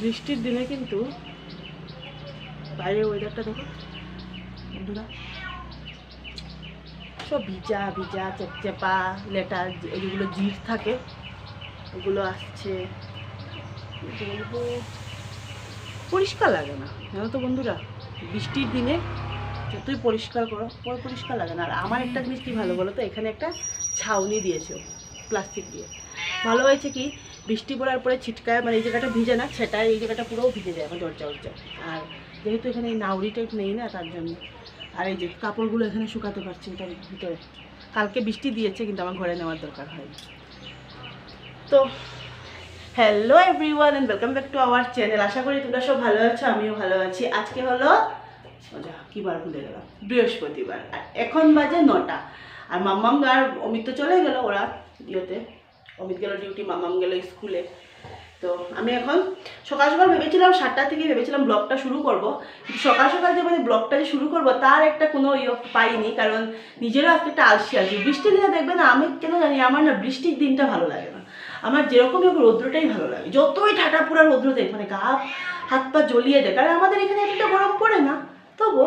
বৃষ্টির দিনে কিন্তু বাইরের ওয়েদারটা দেখো বন্ধুরা, সব ভিজা ভিজা চেপচেপা লেটা, যেগুলো জিট থাকে ওগুলো আসছে, বলবো পরিষ্কার লাগে না জানো তো বন্ধুরা। বৃষ্টির দিনে যতই পরিষ্কার করো পরিষ্কার লাগে না। আর আমার একটা জিনিস কি ভালো বলো তো, এখানে একটা ছাউনি দিয়েছে প্লাস্টিক দিয়ে। ভালো হয়েছে কি, বৃষ্টি পড়ার পরে ছিটকায়, মানে এই জায়গাটা ভিজে না, সেটাই এই জায়গাটা পুরোও ভিজে যায় আমার দরজা উরজা। আর যেহেতু এখানে এই নাউরি টাইপ নেই না, তার জন্য। আর এই যে কাপড়গুলো এখানে শুকাতে পারছি এটার ভিতরে। কালকে বৃষ্টি দিয়েছে কিন্তু আমার ঘরে নেওয়ার দরকার হয়নি। তো hello everyone and welcome back to our channel. আশা করি তোমরা সব ভালো আছো, আমিও ভালো আছি। আজকে হলো কি বার ভুলে গেলাম, বৃহস্পতিবার। আর এখন বাজে 9টা। আর মাম্মাম আর অমিত তো চলে গেল, ওরা ইয়েতে, অমিত গেল ডিউটি, মাম্মাম গেল স্কুলে। তো আমি এখন সকাল সকাল ভেবেছিলাম 7টা থেকে ভেবেছিলাম ব্লগটা শুরু করব, কিন্তু সকাল সকাল যে মানে ব্লগটা যে শুরু করব তার একটা কোনো পাইনি, কারণ নিজেরও আজকে একটা আলসি আছি। বৃষ্টির দিনে দেখবে না, আমি কেন জানি আমার না বৃষ্টির দিনটা ভালো লাগে না। আমার যেরকমই হোক রৌদ্রটাই ভালো লাগে, যতই ঠাটা পুরা রৌদ্র দেখ, মানে গা হাত পা জ্বলিয়ে দেয়। কারণ আমাদের এখানে একটা গরম পড়ে না, তবু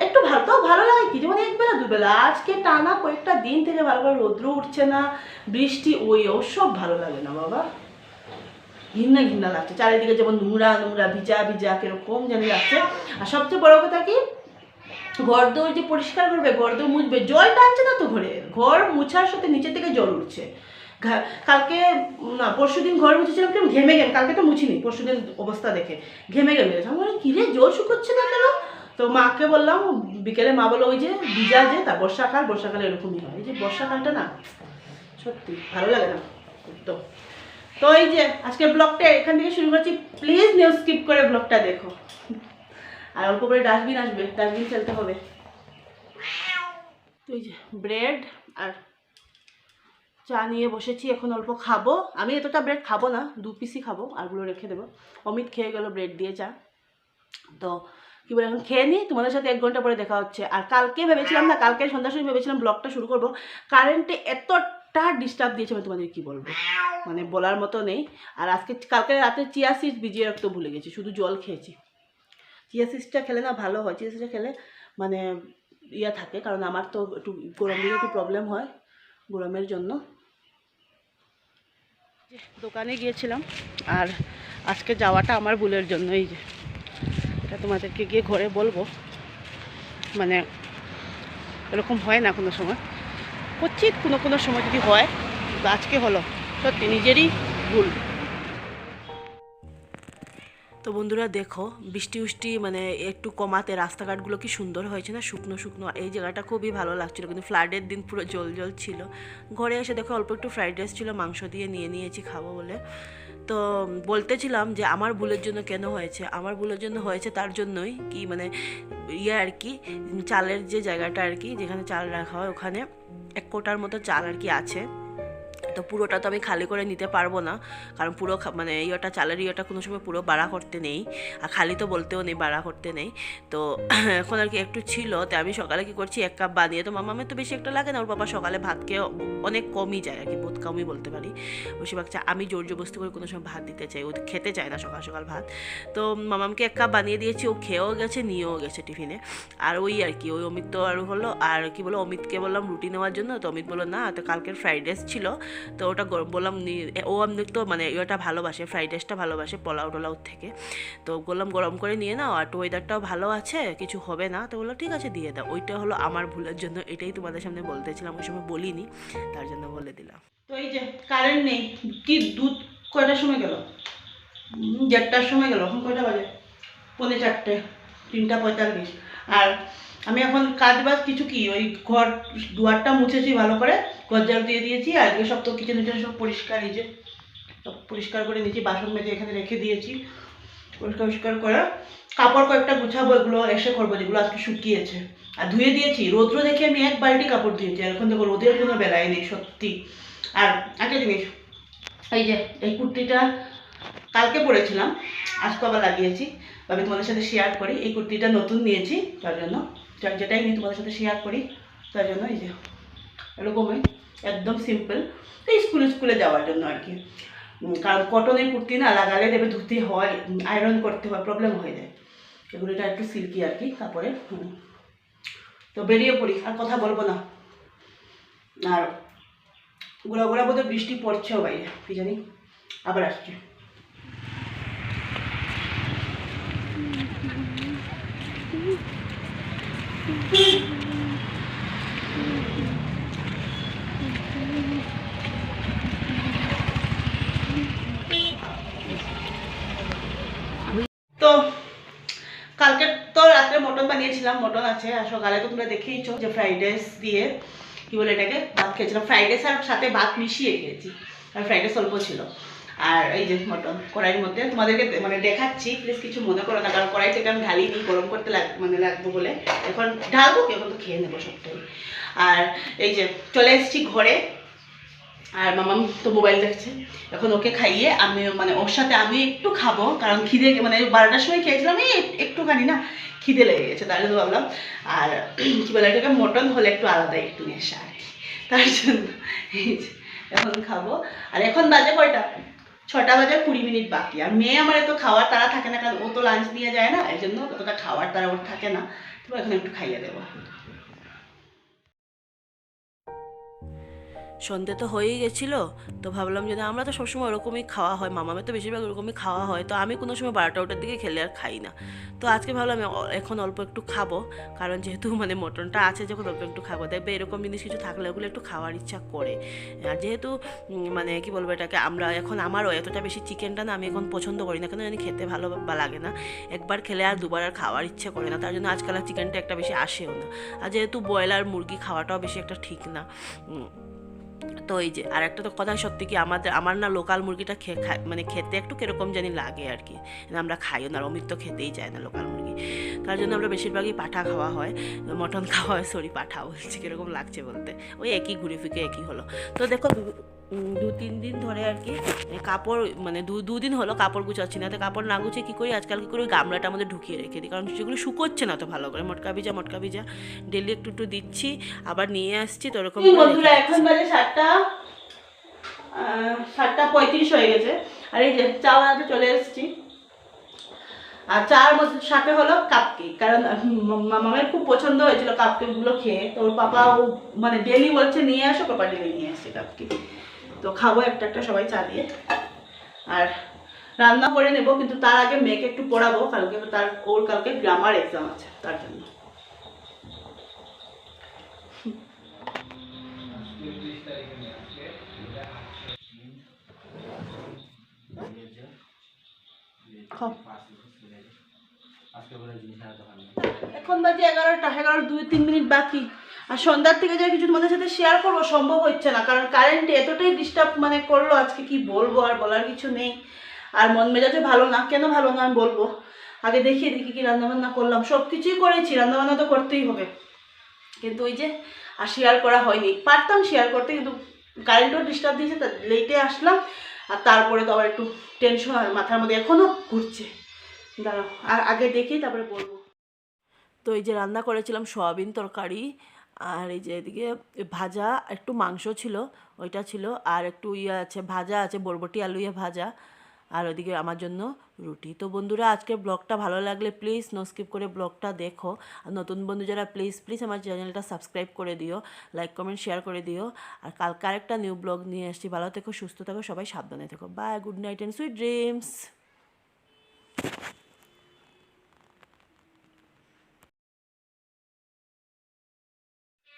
একটু ভালো, তাও ভালো লাগে কি, যেমন একবেলা দুবেলা। আজকে টানা কয়েকটা দিন থেকে ভালো করে রৌদ্র উঠছে না, বৃষ্টি ওসব ভালো লাগে না বাবা। ঘৃণা ঘৃণা লাগছে, চারিদিকে যেমন নোংরা নোংরা ভিজা ভিজা কিরকম জানি লাগছে। আর সবচেয়ে বড় কথা কি, ঘর দৌড় যে পরিষ্কার করবে, ঘর দৌড় মুছবে, জল টানছে না তো ঘরে, ঘর মুছার সাথে নিচে থেকে জল উঠছে। কালকে না পরশুদিন ঘর মুছেছিলাম, কেমন ঘেমে গেম, কালকে তো মুছিনি, পরশুদিন অবস্থা দেখে ঘেমে গেমে গেছে। আমার কিরে জল শুকোচ্ছে না কেন? তো মাকে বললাম, বিকেলে মা বলো ওই যে ভিজা যে তা বর্ষাকালে এরকমই হয়। এই যে বর্ষাকালটা না সত্যি ভালো লাগে না তো। তো এই যে আজকের ব্লগটা এখান থেকে শুরু করছি, প্লিজ নিউজ স্কিপ করে ব্লগটা দেখো। আর অল্প করে ডাস্টবিন আসবে, ডাস্টবিন ফেলতে হবে। তো এই যে ব্রেড আর চা নিয়ে বসেছি, এখন অল্প খাবো। আমি এতটা ব্রেড খাবো না, 2 পিসই খাবো, আরগুলো রেখে দেবো। অমিত খেয়ে গেল ব্রেড দিয়ে চা। তো কী বলে, এখন খেয়ে নিই, তোমাদের সাথে 1 ঘন্টা পরে দেখা হচ্ছে। আর কালকে ভেবেছিলাম না, কালকে সন্ধ্যার সময় ভেবেছিলাম ব্লগটা শুরু করবো, কারেন্টে এতটা ডিস্টার্ব দিয়েছে আমি তোমাদের কী বলবো, মানে বলার মতো নেই। আর কালকে রাতে চিয়া সিড ভিজিয়ে রাখতে ভুলে গেছি, শুধু জল খেয়েছি। চিয়া সিডসটা খেলে না ভালো হয়, চিয়া সিডসটা খেলে মানে ইয়া থাকে, কারণ আমার তো একটু গরম দিনে একটু প্রবলেম হয়, গরমের জন্য। দোকানে গিয়েছিলাম, আর আজকে যাওয়াটা আমার ভুলের জন্য। এই যে এটা তোমাদেরকে গিয়ে ঘরে বলবো, মানে এরকম হয় না কোনো সময়, উচিত কোনো সময় যদি হয়, আজকে হলো, সত্যি নিজেরই ভুল। তো বন্ধুরা দেখো, বৃষ্টি মানে একটু কমাতে রাস্তাঘাটগুলো কি সুন্দর হয়েছে না, শুকনো শুকনো। এই জায়গাটা খুবই ভালো লাগছিলো, কিন্তু ফ্লাডের দিন পুরো জল জল ছিল। ঘরে এসে দেখো অল্প একটু ফ্রাইড রাইস ছিল, মাংস দিয়ে নিয়েছি খাবো বলে। তো বলতেছিলাম যে আমার ভুলের জন্য কেন হয়েছে, আমার ভুলের জন্য হয়েছে তার জন্যই কি, মানে আর কি, চালের যে জায়গাটা আর কি, যেখানে চাল রাখা হয় ওখানে 1 কোটার মতো চাল আর কি আছে। তো পুরোটা তো আমি খালি করে নিতে পারবো না, কারণ পুরো মানে চালের কোনো সময় পুরো বাড়া করতে নেই, আর খালি তো বলতেও নেই, বাড়া করতে নেই। তো এখন আর কি একটু ছিল, তো আমি সকালে কি করছি 1 কাপ বানিয়ে, তো মামামের তো বেশি একটা লাগে না, ওর বাবা সকালে ভাত খেয়ে অনেক কমই যায় আর কি, বহুত কমই বলতে পারি। বেশিরভাগ আমি জোর জবরদস্তি করে কোনো সময় ভাত দিতে চাই, ও খেতে চায় না সকাল সকাল ভাত। তো মামামকে 1 কাপ বানিয়ে দিয়েছি, ও খেয়েও গেছে, নিয়েও গেছে টিফিনে। আর আর কি অমিত তো আর হলো, আর কি বলো, অমিতকে বললাম রুটি নেওয়ার জন্য, তো অমিত বললো না, তো কালকের ফ্রাইড রাইস ছিল, তো ওটা বললাম ও আমি তো মানে ভালোবাসে, ফ্রাইড রাইসটা ভালোবাসে পোলাও টোলাও থেকে। তো বললাম গরম করে নিয়ে নাও, আর ওয়েদারটাও ভালো আছে, কিছু হবে না। তো বললো ঠিক আছে দিয়ে দাও। ওইটা হলো আমার ভুলের জন্য, এটাই তোমাদের সামনে বলতেছিলাম, ওই সময় বলিনি, তার জন্য বলে দিলাম। তো এই যে কারেন্ট নেই, কি দুধ কয়টার সময় গেল, 1টার সময় গেল, এখন কয়টা বাজে, 3:45, 3:45। আর আমি এখন কাজ বাজ কিছু কি, ওই ঘর দুয়ারটা মুছেছি ভালো করে, ঘর ঝাড়ু দিয়ে দিয়েছি, আর এগুলো সব তো কিচেন সব পরিষ্কার, এই যে সব পরিষ্কার করে নিয়েছি, বাসন মেজে এখানে রেখে দিয়েছি পরিষ্কার করে। কাপড় কয়েকটা গুছাবো, এগুলো এসে করবো, যেগুলো আজকে শুকিয়েছে। আর ধুয়ে দিয়েছি, রৌদ্র দেখে আমি 1 বালতি কাপড় ধুয়েছি, আর এখন দেখো রোদের কোনো বেলায় নেই সত্যি। আর একটা জিনিস, এই যে এই কুর্তিটা কালকে পরেছিলাম, আজকে আবার লাগিয়েছি, আমি তোমাদের সাথে শেয়ার করি। এই কুর্তিটা নতুন নিয়েছি, তার জন্য যেটাই নিয়ে তোমাদের সাথে শেয়ার করি, তার জন্য এই যে এরকমই একদম সিম্পল, এই স্কুলে যাওয়ার জন্য আর কি। কারণ কটনের কুর্তি না লাগালে দেবে ধুতে হয়, আয়রন করতে হয়, প্রবলেম হয়ে যায়। এগুলো এটা একটু সিল্কি আর কি কাপড়ে। তো বেরিয়ে পড়ি, আর কথা বলবো না। আর গোড়া গোড়া বোধহয় বৃষ্টি পড়ছেও বাইরে, কি জানি, আবার আসছে। তো কালকে তো রাত্রে মটন বানিয়েছিলাম, মটন আছে, আর সকালে তো তোমরা দেখেইছো যে ফ্রাইড রাইস দিয়ে কি বলে এটাকে ভাত খেয়েছিলাম। ফ্রাইড রাইস আর সাথে ভাত মিশিয়ে খেয়েছি, আর ফ্রাইড রাইস অল্প ছিল। আর এই যে মটন কড়াইয়ের মধ্যে তোমাদেরকে মানে দেখাচ্ছি, প্লিজ কিছু মনে করো না, কারণ কড়াই থেকে আমি ঢালিনি, গরম করতে লাগবো বলে। এখন ঢালবো কি, এখন তো খেয়ে নেবো সবটাই। আর এই যে চলে এসেছি ঘরে, আর মামাম তো মোবাইল দেখছে। এখন ওকে খাইয়ে আমি মানে ওর সাথে আমি একটু খাবো, কারণ খিদে মানে 12টার সময় খেয়েছিলাম, এই একটুখানি না খিদে লেগে গেছে, তার জন্য ভাবলাম। আর কী বলে এটাকে, মটন হলে একটু আলাদা একটু নেশা আর কি, তার জন্য এই যে এখন খাবো। আর এখন বাজে কয়টা, 6টা বাজে 20 মিনিট বাকি। আর মেয়ে আমার এত খাওয়ার তারা থাকে না, কারণ ও তো লাঞ্চ নিয়ে যায় না, এই জন্য অতটা খাওয়ার তারা ওর থাকে না। তো এখন একটু খাইয়ে দেবো। সন্ধে তো হয়েই গেছিলো, তো ভাবলাম যে আমরা তো সবসময় ওরকমই খাওয়া হয়, মামামের তো বেশিরভাগ ওরকমই খাওয়া হয়, তো আমি কোনো সময় 12টা দিকে খেলে আর খাই না। তো আজকে ভাবলাম এখন অল্প একটু খাবো, কারণ যেহেতু মানে মটনটা আছে, যখন অল্প একটু খাবো, দেখবে এরকম জিনিস কিছু থাকলে ওগুলো একটু খাওয়ার ইচ্ছা করে। আর যেহেতু মানে কি বলবো এটাকে, আমরা এখন আমারও এতটা বেশি চিকেনটা না আমি এখন পছন্দ করি না, কেন জানি খেতে ভালো বা লাগে না, একবার খেলে আর দুবার আর খাওয়ার ইচ্ছে করে না, তার জন্য আজকাল আর চিকেনটা একটা বেশি আসেও না। আর যেহেতু ব্রয়লার মুরগি খাওয়াটাও বেশি একটা ঠিক না। তো এই যে আর একটা তো কথা সত্যি কি, আমার না লোকাল মুরগিটা মানে খেতে একটু কিরকম জানি লাগে আর কি, আমরা খাইও না, অমিত তো খেতেই চায় না লোকাল মুরগি, তার জন্য আমরা বেশিরভাগই পাঠা খাওয়া হয়, মটন খাওয়া হয়, সরি পাঠা বলছি, কীরকম লাগছে বলতে, ওই একই ঘুরে ফিরে একই হলো। তো দেখো 2-3 দিন ধরে আর কি কাপড় মানে দুদিন হলো কাপড় গুছাচ্ছি না, তো কাপড় না গুছিয়ে কী করি আজকাল, কী করি গামলাটার মধ্যে ঢুকিয়ে রেখে দিই, কারণ সেগুলো শুকোচ্ছে না তো ভালো করে, মটকা ভিজা ডেলি একটু একটু দিচ্ছি, আবার নিয়ে আসছি, তো ওরকম বন্ধুরা এখন বাজে 7:35 হয়ে গেছে। আর এই যে চা বানাতে চলে এসেছি, আর চার মধ্যে সাথে হলো কাপকেক, কারণ মামামের খুব পছন্দ হয়েছিল কাপকেকগুলো খেয়ে, তো ওর পাপা ও মানে ডেলি বলছে নিয়ে আসো, পাপা ডেলি নিয়ে আসছে কাপকেক, তো খাবো একটা একটা সবাই চা দিয়ে। আর রান্না করে নেব, কিন্তু তার আগে মেয়েকে একটু পড়াবো, কালকে ওর কালকে গ্রামার এক্সাম আছে, তার জন্য। এখন বাজে 11:2-3 মিনিট বাকি, আর সন্ধ্যার থেকে যা কিছু তোমাদের সাথে শেয়ার করবো সম্ভব হচ্ছে না, কারণ কারেন্ট এতটাই ডিস্টার্ব মানে করলো আজকে, কি বলবো, আর বলার কিছু নেই। আর মন মেজাজে ভালো না, কেন ভালো না আমি বলবো, আগে দেখিয়ে দেখি কি রান্নাবান্না করলাম, সব কিছুই করেছি, রান্নাবান্না তো করতেই হবে, কিন্তু ওই যে আর শেয়ার করা হয়নি, পারতাম শেয়ার করতে, কিন্তু কারেন্টও ডিস্টার্ব দিয়েছে, তা লেটে আসলাম, আর তারপরে তো আবার একটু টেনশন মাথার মধ্যে এখনও ঘুরছে, দাঁড়াও আর আগে দেখি তারপরে বলবো। তো এই যে রান্না করেছিলাম সয়াবিন তরকারি, আর এই যে এদিকে ভাজা, একটু মাংস ছিল ওইটা ছিল, আর একটু ইয়ে আছে ভাজা আছে, বরবটি আলু ইয়ে ভাজা, আর ওইদিকে আমার জন্য রুটি। তো বন্ধুরা আজকের ব্লগটা ভালো লাগলে প্লিজ নো স্কিপ করে ব্লগটা দেখো, আর নতুন বন্ধু যারা প্লিজ আমার চ্যানেলটা সাবস্ক্রাইব করে দিও, লাইক কমেন্ট শেয়ার করে দিও, আর কালকে আরেকটা নিউ ব্লগ নিয়ে আসছি। ভালো থেকো, সুস্থ থেকো, সবাই সাবধানে থেকো, bye, good night and sweet dreams.